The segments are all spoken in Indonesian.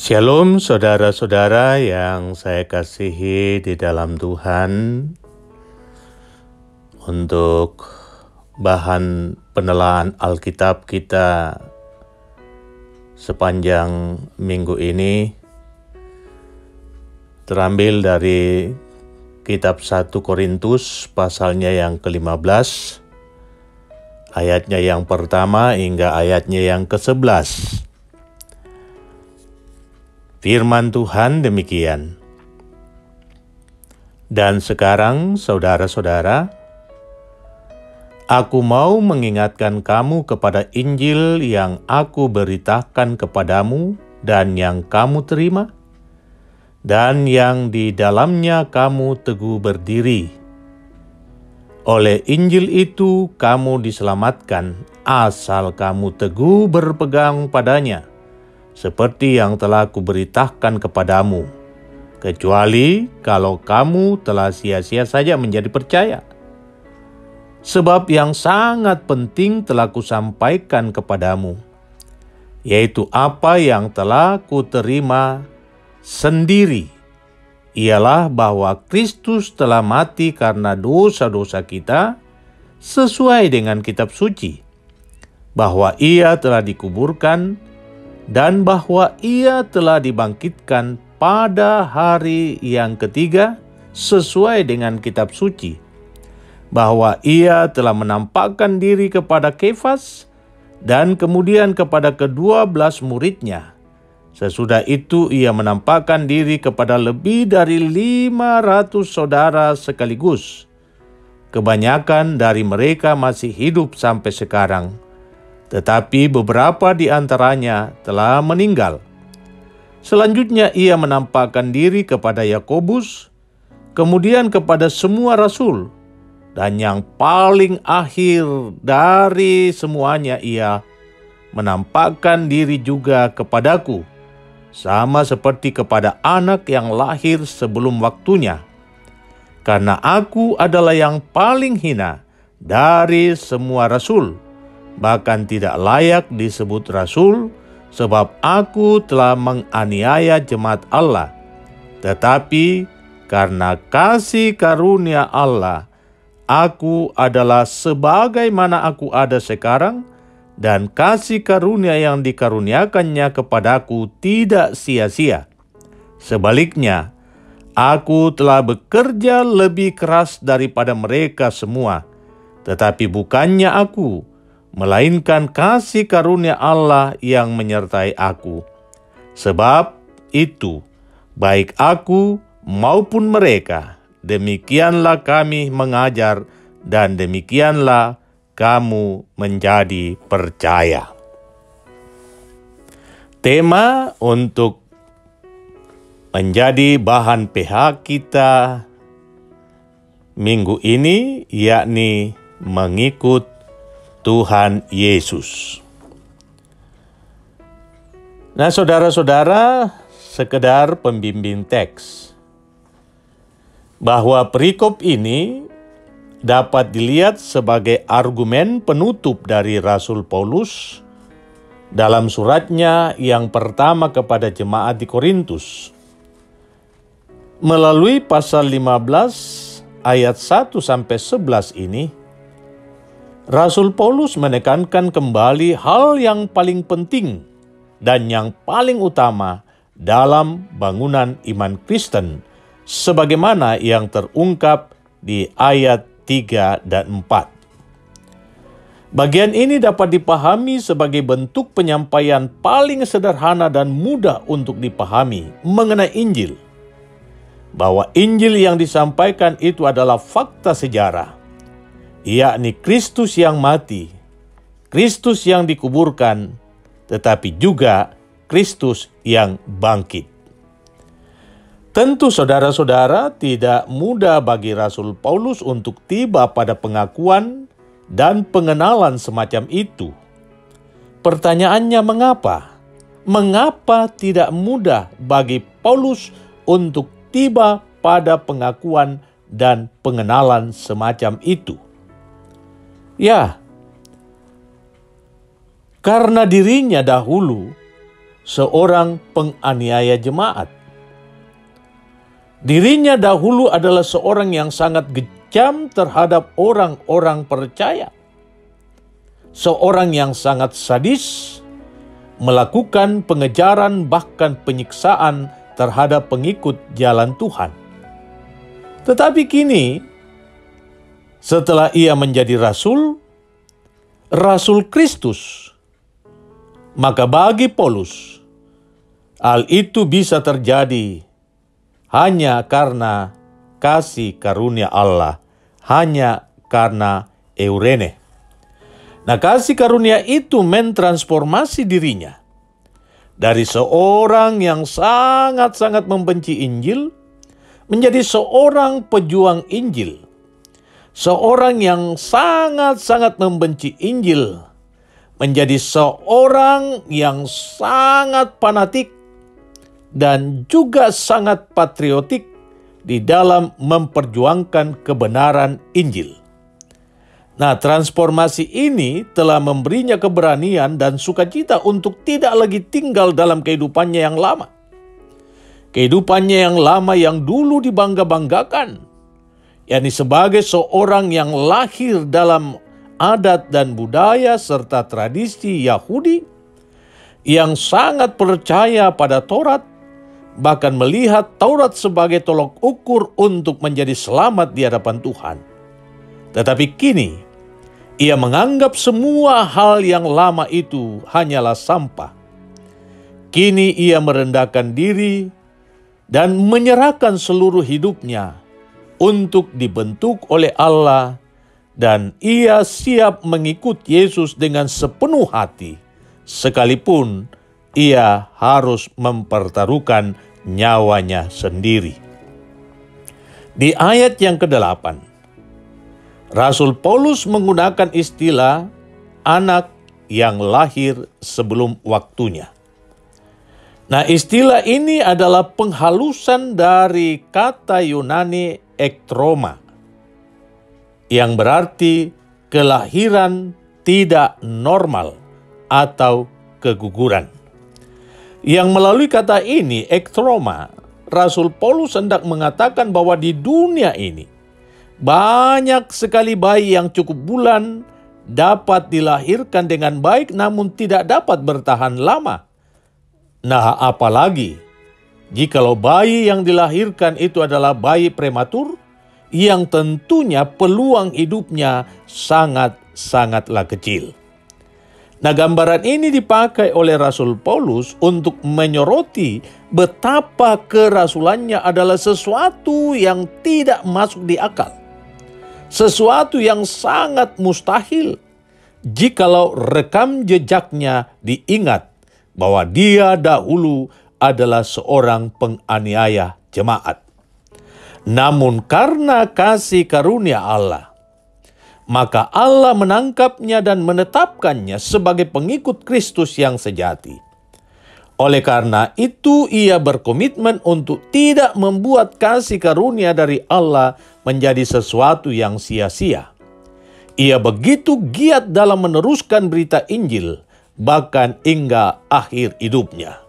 Shalom saudara-saudara yang saya kasihi di dalam Tuhan. Untuk bahan penelaahan Alkitab kita sepanjang minggu ini terambil dari kitab 1 Korintus pasalnya yang ke-15, ayatnya yang pertama hingga ayatnya yang ke-11. Firman Tuhan demikian. Dan sekarang saudara-saudara, aku mau mengingatkan kamu kepada Injil yang aku beritakan kepadamu dan yang kamu terima, dan yang di dalamnya kamu teguh berdiri. Oleh Injil itu kamu diselamatkan, asal kamu teguh berpegang padanya, seperti yang telah kuberitakan kepadamu, kecuali kalau kamu telah sia-sia saja menjadi percaya. Sebab yang sangat penting telah kusampaikan kepadamu, yaitu apa yang telah kuterima sendiri, ialah bahwa Kristus telah mati karena dosa-dosa kita sesuai dengan kitab suci, bahwa Ia telah dikuburkan, dan bahwa Ia telah dibangkitkan pada hari yang ketiga sesuai dengan kitab suci, bahwa Ia telah menampakkan diri kepada Kefas dan kemudian kepada ke-12 muridnya. Sesudah itu Ia menampakkan diri kepada lebih dari 500 saudara sekaligus. Kebanyakan dari mereka masih hidup sampai sekarang, tetapi beberapa di antaranya telah meninggal. Selanjutnya Ia menampakkan diri kepada Yakobus, kemudian kepada semua rasul, dan yang paling akhir dari semuanya Ia menampakkan diri juga kepadaku, sama seperti kepada anak yang lahir sebelum waktunya. Karena aku adalah yang paling hina dari semua rasul, bahkan tidak layak disebut rasul, sebab aku telah menganiaya jemaat Allah. Tetapi karena kasih karunia Allah, aku adalah sebagaimana aku ada sekarang, dan kasih karunia yang dikaruniakannya kepadaku tidak sia-sia. Sebaliknya, aku telah bekerja lebih keras daripada mereka semua, tetapi bukannya aku, melainkan kasih karunia Allah yang menyertai aku. Sebab itu, baik aku maupun mereka, demikianlah kami mengajar, dan demikianlah kamu menjadi percaya. Tema untuk menjadi bahan PH kita minggu ini yakni mengikut Tuhan Yesus. Nah, saudara-saudara, sekedar pembimbing teks, bahwa perikop ini dapat dilihat sebagai argumen penutup dari Rasul Paulus dalam suratnya yang pertama kepada jemaat di Korintus. Melalui pasal 15 ayat 1-11 ini, Rasul Paulus menekankan kembali hal yang paling penting dan yang paling utama dalam bangunan iman Kristen, sebagaimana yang terungkap di ayat 3 dan 4. Bagian ini dapat dipahami sebagai bentuk penyampaian paling sederhana dan mudah untuk dipahami mengenai Injil, bahwa Injil yang disampaikan itu adalah fakta sejarah, yakni Kristus yang mati, Kristus yang dikuburkan, tetapi juga Kristus yang bangkit. Tentu saudara-saudara, tidak mudah bagi Rasul Paulus untuk tiba pada pengakuan dan pengenalan semacam itu. Pertanyaannya mengapa? Mengapa tidak mudah bagi Paulus untuk tiba pada pengakuan dan pengenalan semacam itu? Ya, karena dirinya dahulu seorang penganiaya jemaat. Dirinya dahulu adalah seorang yang sangat kejam terhadap orang-orang percaya. Seorang yang sangat sadis, melakukan pengejaran bahkan penyiksaan terhadap pengikut jalan Tuhan. Tetapi kini, setelah ia menjadi Rasul Kristus, maka bagi Paulus, hal itu bisa terjadi hanya karena kasih karunia Allah, hanya karena eurene. Nah, kasih karunia itu mentransformasi dirinya dari seorang yang sangat-sangat membenci Injil menjadi seorang pejuang Injil. Seorang yang sangat-sangat membenci Injil menjadi seorang yang sangat fanatik dan juga sangat patriotik di dalam memperjuangkan kebenaran Injil. Nah, transformasi ini telah memberinya keberanian dan sukacita untuk tidak lagi tinggal dalam kehidupannya yang lama. Kehidupannya yang lama yang dulu dibangga-banggakan, yakni sebagai seorang yang lahir dalam adat dan budaya serta tradisi Yahudi, yang sangat percaya pada Taurat, bahkan melihat Taurat sebagai tolok ukur untuk menjadi selamat di hadapan Tuhan. Tetapi kini, ia menganggap semua hal yang lama itu hanyalah sampah. Kini ia merendahkan diri dan menyerahkan seluruh hidupnya untuk dibentuk oleh Allah, dan ia siap mengikut Yesus dengan sepenuh hati, sekalipun ia harus mempertaruhkan nyawanya sendiri. Di ayat yang ke-8, Rasul Paulus menggunakan istilah anak yang lahir sebelum waktunya. Nah, istilah ini adalah penghalusan dari kata Yunani ektroma, yang berarti kelahiran tidak normal atau keguguran. Yang melalui kata ini, ektroma, Rasul Paulus hendak mengatakan bahwa di dunia ini banyak sekali bayi yang cukup bulan dapat dilahirkan dengan baik namun tidak dapat bertahan lama. Nah, apalagi jikalau bayi yang dilahirkan itu adalah bayi prematur yang tentunya peluang hidupnya sangat-sangatlah kecil. Nah, gambaran ini dipakai oleh Rasul Paulus untuk menyoroti betapa kerasulannya adalah sesuatu yang tidak masuk di akal. Sesuatu yang sangat mustahil jikalau rekam jejaknya diingat bahwa dia dahulu adalah seorang penganiaya jemaat. Namun karena kasih karunia Allah, maka Allah menangkapnya dan menetapkannya sebagai pengikut Kristus yang sejati. Oleh karena itu, ia berkomitmen untuk tidak membuat kasih karunia dari Allah menjadi sesuatu yang sia-sia. Ia begitu giat dalam meneruskan berita Injil, bahkan hingga akhir hidupnya.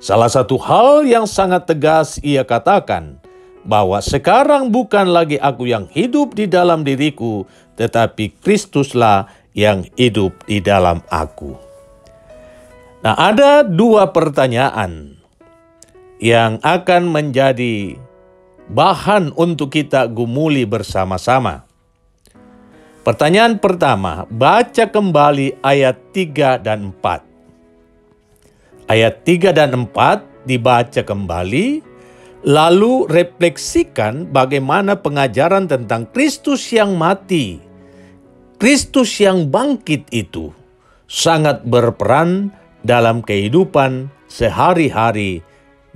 Salah satu hal yang sangat tegas ia katakan, bahwa sekarang bukan lagi aku yang hidup di dalam diriku, tetapi Kristuslah yang hidup di dalam aku. Nah, ada dua pertanyaan yang akan menjadi bahan untuk kita gumuli bersama-sama. Pertanyaan pertama, baca kembali ayat 3 dan 4. Ayat 3 dan 4 dibaca kembali, lalu refleksikan bagaimana pengajaran tentang Kristus yang mati, Kristus yang bangkit itu sangat berperan dalam kehidupan sehari-hari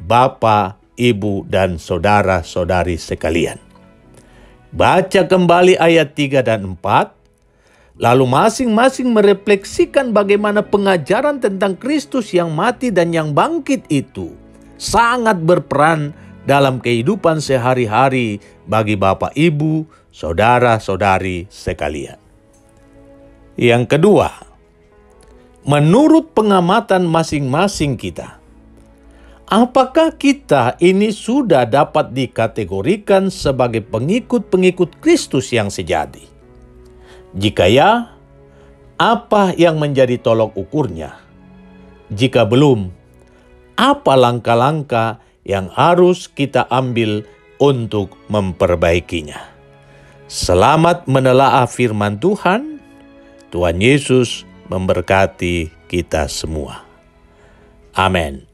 Bapak, Ibu, dan saudara-saudari sekalian. Baca kembali ayat 3 dan 4, lalu masing-masing merefleksikan bagaimana pengajaran tentang Kristus yang mati dan yang bangkit itu sangat berperan dalam kehidupan sehari-hari bagi Bapak, Ibu, saudara-saudari sekalian. Yang kedua, menurut pengamatan masing-masing kita, Apakah kita ini sudah dapat dikategorikan sebagai pengikut-pengikut Kristus yang sejati? Jika ya, apa yang menjadi tolok ukurnya? Jika belum, apa langkah-langkah yang harus kita ambil untuk memperbaikinya? Selamat menelaah firman Tuhan. Tuhan Yesus memberkati kita semua. Amin.